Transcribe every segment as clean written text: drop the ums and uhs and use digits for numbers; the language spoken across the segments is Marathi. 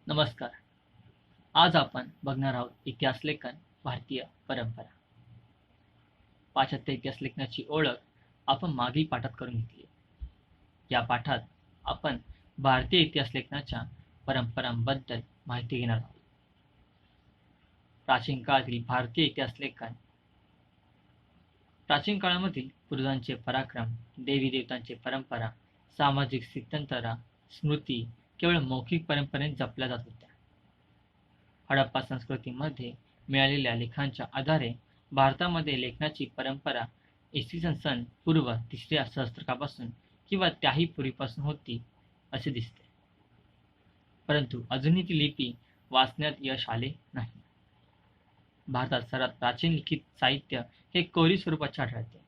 नमस्कार. आज आपण बघणार आहोत इतिहास लेखन भारतीय परंपरा. पाश्चात्य इतिहास लेखनाची ओळख आपण मागील पाठात करून घेतली. या पाठात आपण भारतीय इतिहास लेखनाच्या परंपरांबद्दल माहिती घेणार आहोत. प्राचीन काळातील भारतीय इतिहास लेखन. प्राचीन काळामधील पूर्वजांचे पराक्रम, देवी देवतांचे परंपरा, सामाजिक स्थित्यंतरा, स्मृती केवळ मौखिक परंपरेने जपल्या जात होत्या. हडप्पा संस्कृतीमध्ये मिळालेल्या लेखांच्या आधारे भारतामध्ये लेखनाची परंपरा इसवी सन पूर्व 3ऱ्या सहस्त्रकापासून किंवा त्याही पूर्वीपासून होती असे दिसते. परंतु अजूनही ती लिपी वाचण्यात यश आले नाही. भारतात सर्वात प्राचीन लिखित साहित्य हे कोरी स्वरूपाचे आढळते.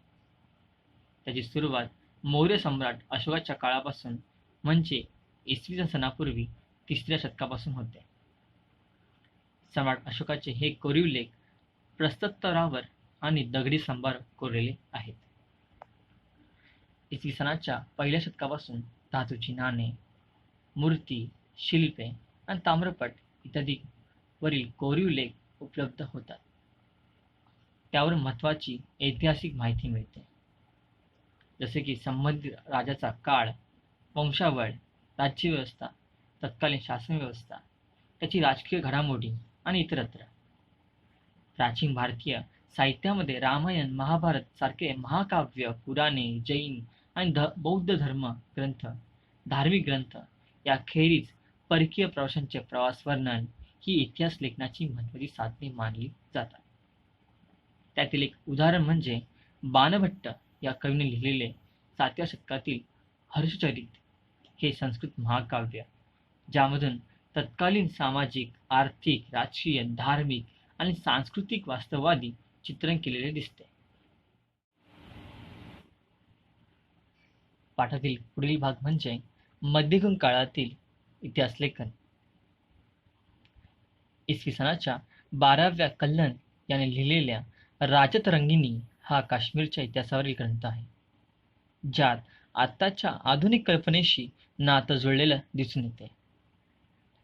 त्याची सुरुवात मौर्य सम्राट अशोकाच्या काळापासून म्हणजे इसवी सनापूर्वी 3ऱ्या शतकापासून होते. सम्राट अशोकाचे हे कोरीव लेख प्रस्तरावर आणि दगडी स्तंभावर कोरलेले आहेत. इसवी सनाच्या पहिल्या शतकापासून धातूची नाणे, मूर्ती, शिल्पे आणि ताम्रपट इत्यादी वरील कोरीव लेख उपलब्ध होतात. त्यावर महत्त्वाची ऐतिहासिक माहिती मिळते, जसे की संबंधित राजाचा काळ, वंशावळ, राज्यव्यवस्था, तत्कालीन शासन व्यवस्था, त्याची राजकीय घडामोडी आणि इतरत्र. प्राचीन भारतीय साहित्यामध्ये रामायण, महाभारत सारखे महाकाव्य, पुराणे, जैन आणि बौद्ध धर्म ग्रंथ, धार्मिक ग्रंथ याखेरीज परकीय प्रवाशांचे प्रवास वर्णन ही इतिहास लेखनाची महत्त्वाची साधने मानली जातात. त्यातील एक उदाहरण म्हणजे बाणभट्ट या कवीने लिहिलेले 7व्या शतकातील हर्षचरित हे संस्कृत महाकाव्य, ज्यामधून तत्कालीन सामाजिक, आर्थिक, राजकीय, धार्मिक आणि सांस्कृतिक वास्तववादी चित्रण केलेले दिसते. पाठातील पुढील भाग म्हणजे मध्ययुगीन काळातील इतिहास लेखन. इसवी सनाच्या 12व्या कल्हण याने लिहिलेल्या राजतरंगिणी हा काश्मीरच्या इतिहासावरील ग्रंथ आहे, ज्यात आत्ताच्या आधुनिक कल्पनेशी नातं जुळलेलं दिसून येते.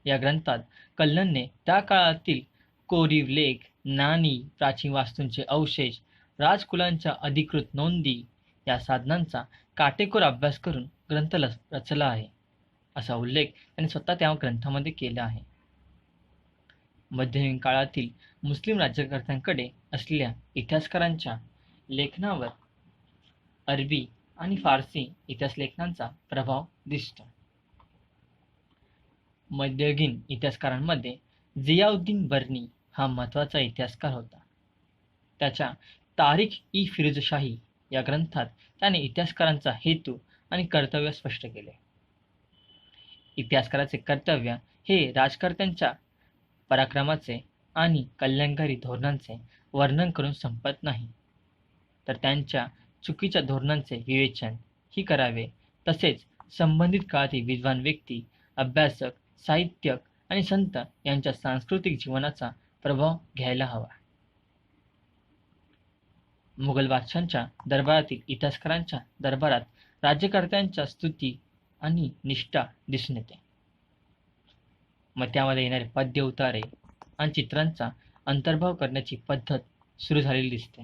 या ग्रंथात कल्हणने त्या काळातील कोरीव लेख, नाणी, प्राचीन वास्तूंचे अवशेष, राजकुलांच्या अधिकृत नोंदी या साधनांचा काटेकोर अभ्यास करून ग्रंथ रचला आहे, असा उल्लेख त्यांनी स्वतः त्या ग्रंथामध्ये केला आहे. मध्ययुगीन काळातील मुस्लिम राज्यकर्त्यांकडे असलेल्या इतिहासकारांच्या लेखनावर अरबी आणि फारसी इतिहास लेखनांचा प्रभाव दिसतो. मध्ययुगीन इतिहासकारांमध्ये जियाउद्दीन बर्नी हा महत्त्वाचा इतिहासकार होता. त्याच्या तारीख-ई-फिरोजशाही या ग्रंथात त्याने इतिहासकारांचा हेतू आणि कर्तव्य स्पष्ट केले. इतिहासकाराचे कर्तव्य हे राजकर्त्यांच्या पराक्रमाचे आणि कल्याणकारी धोरणांचे वर्णन करून संपत नाही, तर त्यांच्या चुकीच्या धोरणांचे विवेचन ही करावे. तसेच संबंधित काळातील विद्वान व्यक्ती, अभ्यासक, साहित्यक आणि संत यांच्या सांस्कृतिक जीवनाचा प्रभाव घ्यायला हवा. मुघल बादशाहांच्या दरबारातील इतिहासकारांच्या दरबारात राज्यकर्त्यांच्या स्तुती आणि निष्ठा दिसून येते. मग त्यामध्ये येणारे पद्य, उतारे आणि चित्रांचा अंतर्भाव करण्याची पद्धत सुरू झालेली दिसते.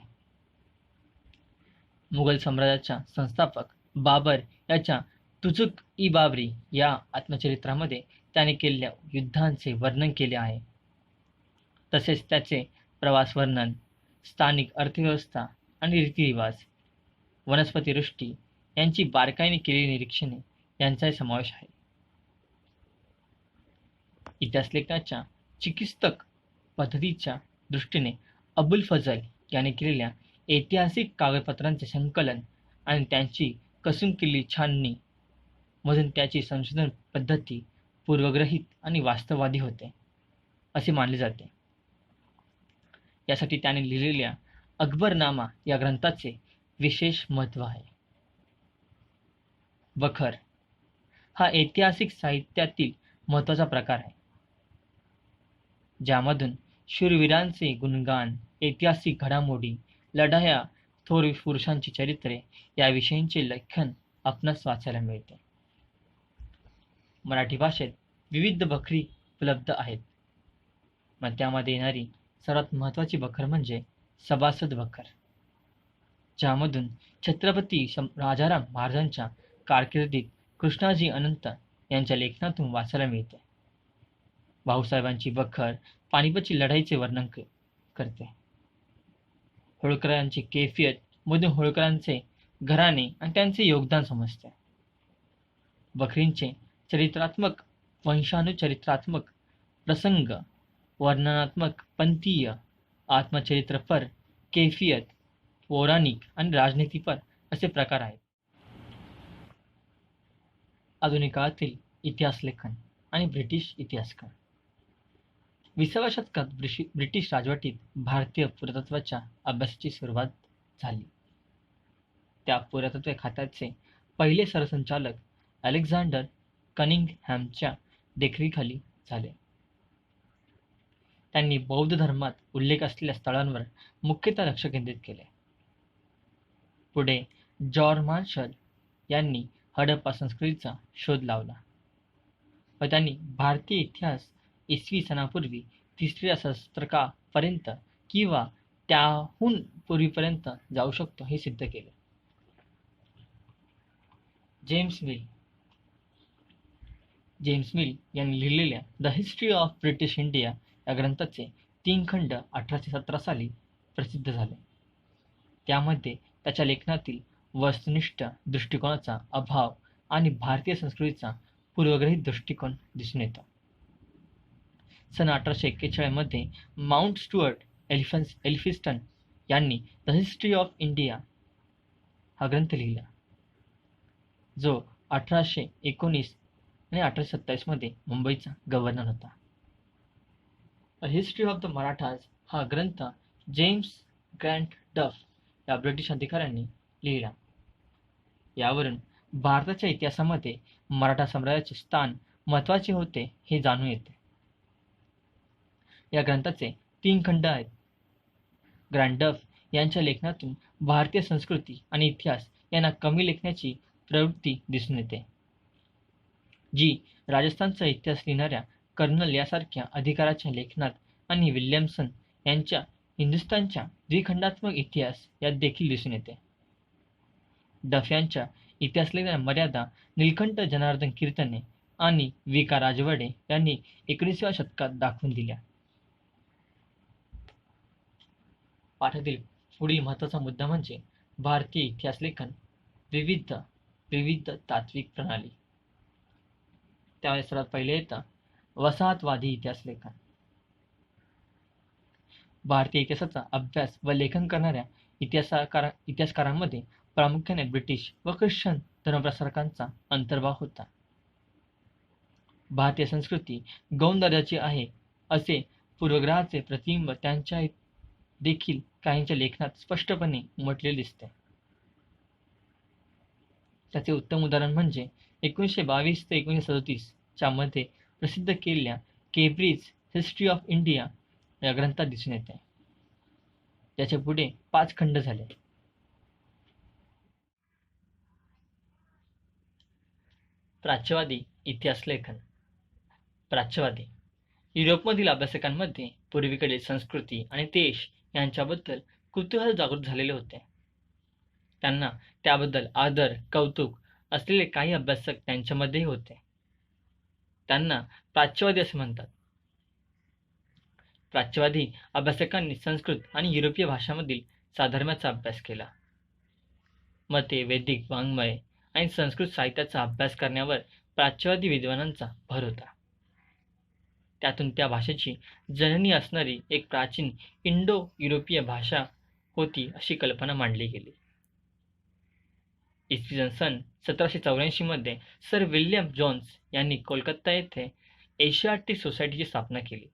मुघल साम्राज्याच्या संस्थापक बाबर याच्या तुझुक-ई-बाबरी या आत्मचरित्रामध्ये त्याने केलेल्या युद्धांचे वर्णन केले आहे. तसेच त्याचे प्रवास वर्णन, स्थानिक अर्थव्यवस्था आणि रीतिरिवाज, वनस्पतिसृष्टी यांची बारकाईने केलेली निरीक्षणे यांचाही समावेश आहे. इतिहास लेखनाच्या चिकित्सक पद्धतीच्या दृष्टीने अबुल फजल याने केलेल्या ऐतिहासिक कागदपत्रांचे संकलन आणि त्यांची कसून केलेली छाननी मधून त्याची संशोधन पद्धती पूर्वग्रहित आणि वास्तववादी होते असे मानले जाते. यासाठी त्याने लिहिलेल्या अकबरनामा या ग्रंथाचे विशेष महत्त्व आहे. बखर हा ऐतिहासिक साहित्यातील महत्त्वाचा प्रकार आहे, ज्यामधून शूरवीरांचे गुणगान, ऐतिहासिक घडामोडी, लढाया, थोर पुरुषांची चरित्रे याविषयींचे लेखन आपणास वाचायला मिळते. मराठी भाषेत विविध बखरी उपलब्ध आहेत. मग त्यामध्ये येणारी सर्वात महत्त्वाची बखर म्हणजे सभासद बखर, ज्यामधून छत्रपती राजाराम महाराजांच्या कारकिर्दीत कृष्णाजी अनंत यांच्या लेखनातून वाचायला मिळते. भाऊसाहेबांची बखर पानिपतची लढाईचे वर्णन करते. होळकरांची कैफियत मधून होळकरांचे घराणे आणि त्यांचे योगदान समजते. बखरींचे चरित्रात्मक, वंशानुचरित्रात्मक, प्रसंग वर्णनात्मक, पंथीय, आत्मचरित्रपर, कैफियत, पौराणिक आणि राजनीतीपर असे प्रकार आहेत. आधुनिक काळातील इतिहास लेखन आणि ब्रिटिश इतिहासकार. 20व्या शतकात ब्रिटिश राजवटीत भारतीय पुरातत्वाच्या अभ्यासाची सुरुवात झाली. त्या पुरातत्व खात्याचे पहिले सरसंचालक अलेक्झांडर कनिंगहॅमच्या देखरेखीखाली झाले. त्यांनी बौद्ध धर्मात उल्लेख असलेल्या स्थळांवर मुख्यतः लक्ष केंद्रित केले. पुढे जॉर्ज मार्शल यांनी हडप्पा संस्कृतीचा शोध लावला व त्यांनी भारतीय इतिहास इसवी सनापूर्वी 3ऱ्या सहस्त्रकापर्यंत किंवा त्याहून पूर्वीपर्यंत जाऊ शकतो हे सिद्ध केले. जेम्स मिल यांनी लिहिलेल्या the history of British India या ग्रंथाचे 3 खंड 1817 साली प्रसिद्ध झाले. त्यामध्ये त्याच्या लेखनातील वस्तुनिष्ठ दृष्टिकोनाचा अभाव आणि भारतीय संस्कृतीचा पूर्वग्रहित दृष्टिकोन दिसून येतो. सन 1841 मध्ये माउंट स्टुअर्ट एल्फिन्स्टन यांनी द हिस्ट्री ऑफ इंडिया हा ग्रंथ लिहिला, जो 1819 आणि 1827 मध्ये मुंबईचा गव्हर्नर होता. हिस्ट्री ऑफ द मराठाज हा ग्रंथ जेम्स ग्रँट डफ या ब्रिटिश अधिकाऱ्यांनी लिहिला. यावरून भारताच्या इतिहासामध्ये मराठा साम्राज्याचे स्थान महत्त्वाचे होते हे जाणून येते. या ग्रंथाचे 3 खंड आहेत. ग्रँट डफ यांच्या लेखनातून भारतीय संस्कृती आणि इतिहास यांना कमी लेखण्याची प्रवृत्ती दिसून येते, जी राजस्थानचा इतिहास लिहिणाऱ्या कर्नल यासारख्या अधिकाऱ्याच्या लेखनात आणि विल्यमसन यांच्या हिंदुस्थानच्या द्विखंडात्मक इतिहास यात देखील दिसून येते. डफ यांच्या इतिहास लेखनाच्या मर्यादा नीलकंठ जनार्दन कीर्तने आणि वि. का. राजवडे यांनी 19व्या शतकात दाखवून दिल्या. पाठातील पुढील महत्त्वाचा मुद्दा म्हणजे भारतीय इतिहास लेखन विविध तात्विक प्रणाली. त्यावेळी सर्वात पहिले येतं वसाहतवादी इतिहास लेखन. भारतीय इतिहासाचा अभ्यास व लेखन करणाऱ्या इतिहासकारांमध्ये प्रामुख्याने ब्रिटिश व ख्रिश्चन धर्मप्रसारकांचा अंतर्भाव होता. भारतीय संस्कृती गौण दर्जाची आहे असे पूर्वग्रहाचे प्रतिबिंब त्यांच्या देखील काहींच्या लेखनात स्पष्टपणे उमटलेले दिसते. त्याचे उत्तम उदाहरण म्हणजे 1922 ते 1937 च्या मध्ये प्रसिद्ध केलेल्या केम्ब्रिज हिस्ट्री ऑफ इंडिया या ग्रंथात दिसून येते. त्याचे पुढे 5 खंड झाले. प्राच्यवादी इतिहास लेखन. प्राच्यवादी युरोपमधील अभ्यासकांमध्ये पूर्वीकडील संस्कृती आणि देश यांच्याबद्दल कुतूहल जागृत झालेले होते. त्यांना त्याबद्दल आदर, कौतुक असलेले काही अभ्यासक त्यांच्यामध्येही होते. त्यांना प्राच्यवादी असे म्हणतात. प्राच्यवादी अभ्यासकांनी संस्कृत आणि युरोपीय भाषांमधील साधर्म्याचा अभ्यास केला. मते, वैदिक वाङ्मय आणि संस्कृत साहित्याचा अभ्यास करण्यावर प्राच्यवादी विद्वानांचा भर होता. त्यातून त्या भाषेची जननी असणारी एक प्राचीन इंडो युरोपीय भाषा होती अशी कल्पना मांडली गेली. इसवी सन 1784 मध्ये सर विल्यम जोन्स यांनी कोलकाता येथे एशियाटिक सोसायटीची स्थापना केली,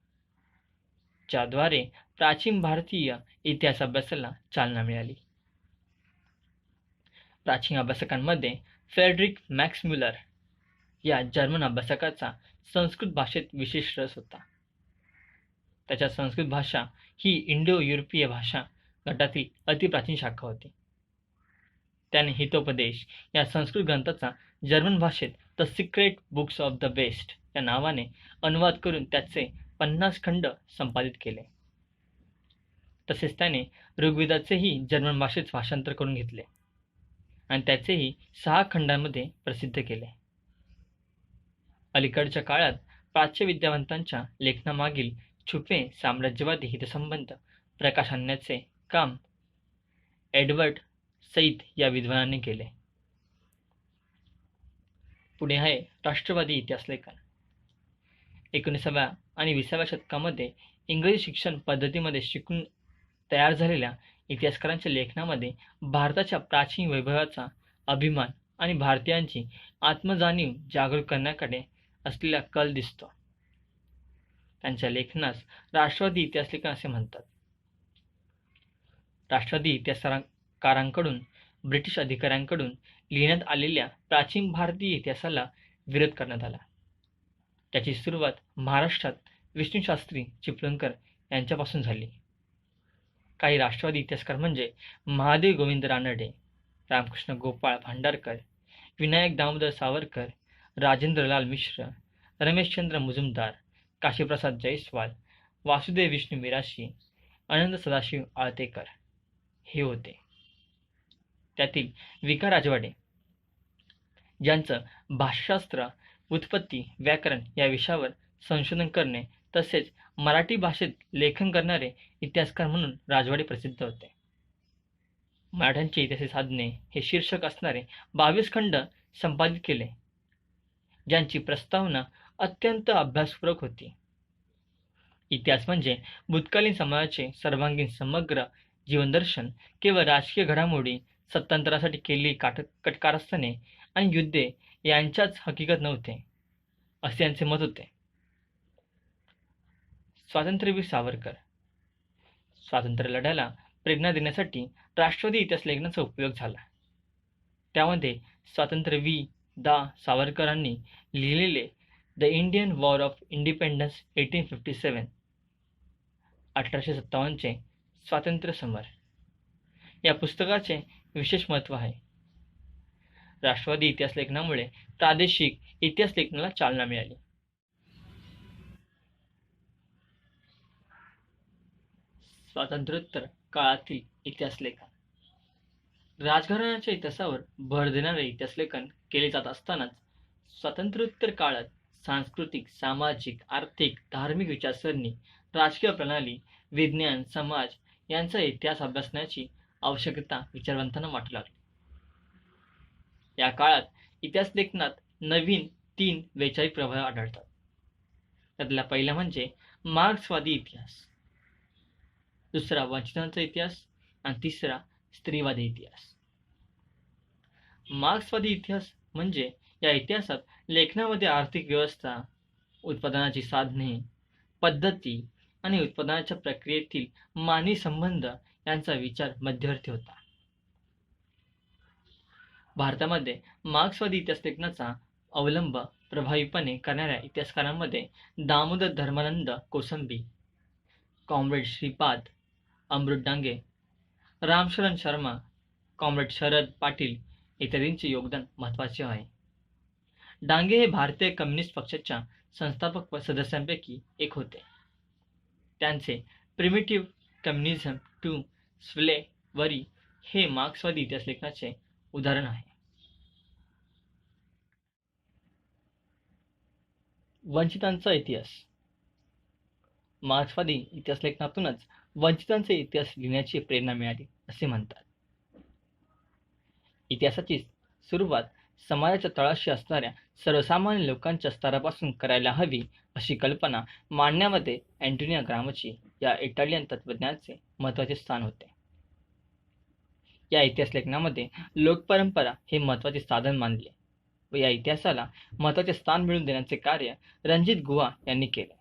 ज्याद्वारे प्राचीन भारतीय इतिहास अभ्यासाला चालना मिळाली. प्राचीन अभ्यासकांमध्ये फ्रेडरिक मॅक्स म्युलर या जर्मन अभ्यासकाचा संस्कृत भाषेत विशेष रस होता. त्याच्या संस्कृत भाषा ही इंडो युरोपीय भाषा गटातील अतिप्राचीन शाखा होती. त्याने हितोपदेश या संस्कृत ग्रंथाचा जर्मन भाषेत the secret books of the west या नावाने अनुवाद करून त्याचे 50 खंड संपादित केले. तसेच त्याने ऋग्वेदाचेही जर्मन भाषेत भाषांतर करून घेतले आणि त्याचेही 6 खंडांमध्ये प्रसिद्ध केले. अलीकडच्या काळात प्राच्य विद्यावंतांच्या लेखनामागील छुपे साम्राज्यवादी हितसंबंध प्रकाश आणण्याचे काम एडवर्ड सईद या विद्वानाने केले. पुढे आहे राष्ट्रवादी इतिहास लेखन. 19व्या आणि 20व्या शतकामध्ये इंग्रजी शिक्षण पद्धतीमध्ये शिकून तयार झालेल्या इतिहासकारांच्या लेखनामध्ये भारताच्या प्राचीन वैभवाचा अभिमान आणि भारतीयांची आत्मजाणीव जागरूक करण्याकडे असलेला कल दिसतो. त्यांच्या लेखनास राष्ट्रवादी इतिहास लेखन असे म्हणतात. राष्ट्रवादी इतिहासकारांकडून ब्रिटिश अधिकाऱ्यांकडून लिहिण्यात आलेल्या प्राचीन भारतीय इतिहासाला विरोध करण्यात आला. त्याची सुरुवात महाराष्ट्रात विष्णुशास्त्री चिपळूणकर यांच्यापासून झाली. काही राष्ट्रवादी इतिहासकार म्हणजे महादेव गोविंद रानडे, रामकृष्ण गोपाळ भांडारकर, विनायक दामोदर सावरकर, राजेंद्रलाल मिश्र, रमेशचंद्र मुजुमदार, काशीप्रसाद जयस्वाल, वासुदेव विष्णू मिराशी, आनंद सदाशिव आळतेकर हे होते. त्यातील विका राजवाडे, ज्यांचं भाषाशास्त्र, उत्पत्ती, व्याकरण या विषयावर संशोधन करणे तसेच मराठी भाषेत लेखन करणारे इतिहासकार म्हणून राजवाडे प्रसिद्ध होते. मराठ्यांची इतिहासी साधने हे शीर्षक असणारे 22 खंड संपादित केले, ज्यांची प्रस्तावना अत्यंत अभ्यासपूर्वक होती. इतिहास म्हणजे भूतकालीन समाजाचे सर्वांगीण समग्र जीवनदर्शन, केवळ राजकीय घडामोडी, सत्तांतरासाठी केलेली कटकारस्थाने आणि युद्धे यांच्याच हकीकत नव्हते, असे यांचे मत होते. स्वातंत्र्यवीर सावरकर. स्वातंत्र्य लढ्याला प्रेरणा देण्यासाठी राष्ट्रवादी इतिहास लेखनाचा उपयोग झाला. त्यामध्ये स्वातंत्र्यवीर दा सावरकरांनी लिहिलेले the Indian war of independence 1857 1857चे स्वातंत्र्य समर या पुस्तकाचे विशेष महत्त्व आहे. राष्ट्रवादी इतिहास लेखनामुळे प्रादेशिक इतिहास लेखनाला चालना मिळाली. स्वातंत्र्योत्तर काळातील इतिहास लेखन. राजघराण्याच्या इतिहासावर भर देणारे इतिहास लेखन केले जात असतानाच स्वातंत्र्योत्तर काळात सांस्कृतिक, सामाजिक, आर्थिक, धार्मिक विचारसरणी, राजकीय प्रणाली, विज्ञान, समाज यांचा इतिहास अभ्यासण्याची आवश्यकता विचारवंतांना वाटू लागली. या काळात इतिहास लेखनात नवीन 3 वैचारिक प्रभाव आढळतात. त्यातला पहिला म्हणजे मार्क्सवादी इतिहास, दुसरा वंचितांचा इतिहास आणि तिसरा स्त्रीवादी इतिहास. मार्क्सवादी इतिहास म्हणजे या इतिहासात लेखनामध्ये आर्थिक व्यवस्था, उत्पादनाची साधने, पद्धती आणि उत्पादनाच्या प्रक्रियेतील मानवी संबंध यांचा विचार मध्यवर्ती होता. भारतामध्ये मार्क्सवादी इतिहास लेखनाचा अवलंब प्रभावीपणे करणाऱ्या इतिहासकारांमध्ये दामोदर धर्मानंद कोसंबी, कॉम्रेड श्रीपाद अमृत डांगे, रामशरण शर्मा, कॉम्रेड शरद पाटील इत्यादींचे योगदान महत्त्वाचे आहे. डांगे हे भारतीय कम्युनिस्ट पक्षाच्या संस्थापक सदस्यांपैकी एक होते. त्यांचे प्रिमिटिव्ह कम्युनिझम टू स्लेव्हरी हे मार्क्सवादी इतिहास लेखनाचे उदाहरण आहे. वंचितांचा इतिहास. मार्क्सवादी इतिहास लेखनातूनच वंचितांचे इतिहास लिहिण्याची प्रेरणा मिळाली असे म्हणतात. इतिहासाची सुरुवात समाजाच्या तळाशी असणाऱ्या सर्वसामान्य लोकांच्या स्तरापासून करायला हवी अशी कल्पना मांडण्यामध्ये अँटोनियो ग्रामची या इटालियन तत्त्वज्ञाचे महत्त्वाचे स्थान होते. या इतिहास लेखनामध्ये लोकपरंपरा हे महत्त्वाचे साधन मानले व या इतिहासाला महत्त्वाचे स्थान मिळवून देण्याचे कार्य रणजित गुहा यांनी केले.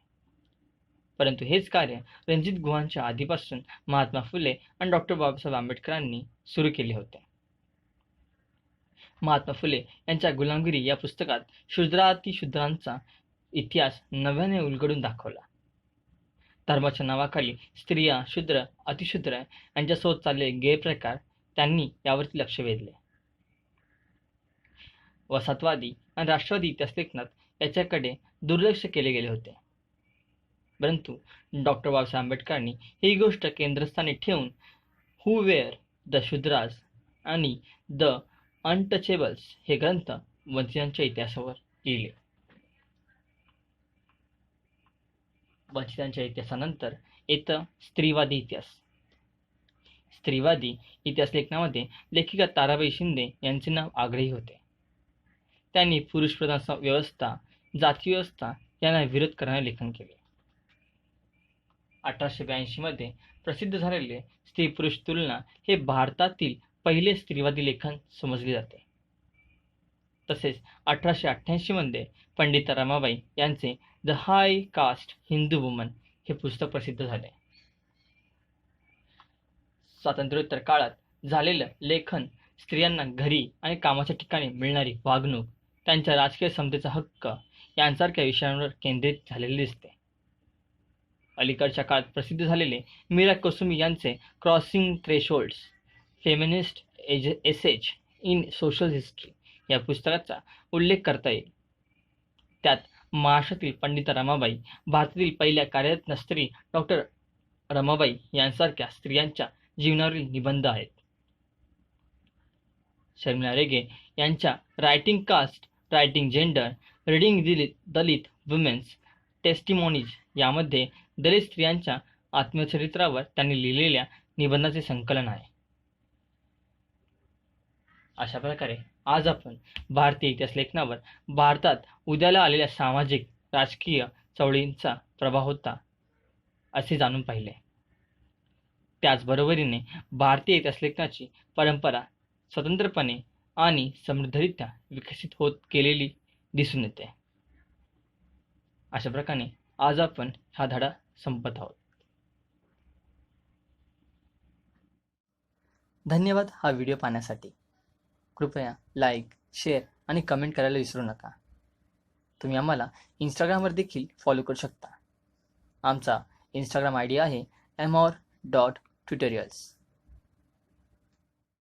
परंतु हेच कार्य रणजित गुहांच्या आधीपासून महात्मा फुले आणि डॉक्टर बाबासाहेब आंबेडकरांनी सुरू केले होते. महात्मा फुले यांच्या गुलामगिरी या पुस्तकात शूद्रातिशूद्रांचा इतिहास नव्याने उलगडून दाखवला. धर्माच्या नावाखाली स्त्रिया, शूद्र, अतिशूद्र यांच्यासोबत चाललेले गैरप्रकार त्यांनी यावरती लक्ष वेधले. वसाहतवादी आणि राष्ट्रवादी इतिहास लेखनात याच्याकडे दुर्लक्ष केले गेले होते. परंतु डॉक्टर बाबासाहेब आंबेडकरांनी ही गोष्ट केंद्रस्थानी ठेवून हू वेअर द शूद्रास आणि द अनटचेबल्स हे ग्रंथ वंचितांच्या इतिहासावर लिहिले. वंचितांच्या इतिहासानंतर येतं स्त्रीवादी इतिहास. स्त्रीवादी इतिहास लेखनामध्ये लेखिका ताराबाई शिंदे यांचे नाव आग्रही होते. त्यांनी पुरुषप्रधान व्यवस्था, जाती व्यवस्था यांना विरोध करणारे लेखन केले. 1882 मध्ये प्रसिद्ध झालेले स्त्री पुरुष तुलना हे भारतातील पहिले स्त्रीवादी लेखन समजले जाते. तसेच 1888 मध्ये पंडिता रमाबाई यांचे the high caste Hindu woman हे पुस्तक प्रसिद्ध झाले. स्वातंत्र्योत्तर काळात झालेलं लेखन स्त्रियांना घरी आणि कामाच्या ठिकाणी मिळणारी वागणूक, त्यांच्या राजकीय समतेचा हक्क यांसारख्या विषयांवर केंद्रित झालेले दिसते. अलीकडच्या काळात प्रसिद्ध झालेले मीरा कोसुमी यांचे crossing thresholds feminist ages in social history या पुस्तकाचा उल्लेख करता येईल. त्यात महाराष्ट्रातील पंडिता रमाबाई, भारतातील पहिल्या कार्यरत्न स्त्री डॉक्टर रमाबाई यांसारख्या स्त्रियांच्या जीवनावरील निबंध आहेत. शर्मिला रेगे यांच्या writing caste, writing gender, reading Dalit women's testimonies यामध्ये दलित स्त्रियांच्या आत्मचरित्रावर त्यांनी लिहिलेल्या निबंधाचे संकलन आहे. अशा प्रकारे आज आपण भारतीय इतिहास लेखनावर भारतात उद्याला आलेल्या सामाजिक राजकीय चळवळींचा प्रभाव होता असे जाणून पाहिले. त्याचबरोबरीने भारतीय इतिहास लेखनाची परंपरा स्वतंत्रपणे आणि समृद्धरित्या विकसित होत गेलेली दिसून येते. अशा प्रकारे आज आपण हा धडा संपत आहोत. धन्यवाद हा व्हिडिओ पाहण्यासाठी. कृपया लाईक, शेअर आणि कमेंट करायला विसरू नका. तुम्ही आम्हाला इंस्टाग्रामवर देखील फॉलो करू शकता. आमचा इंस्टाग्राम ID आहे amor.tutorials.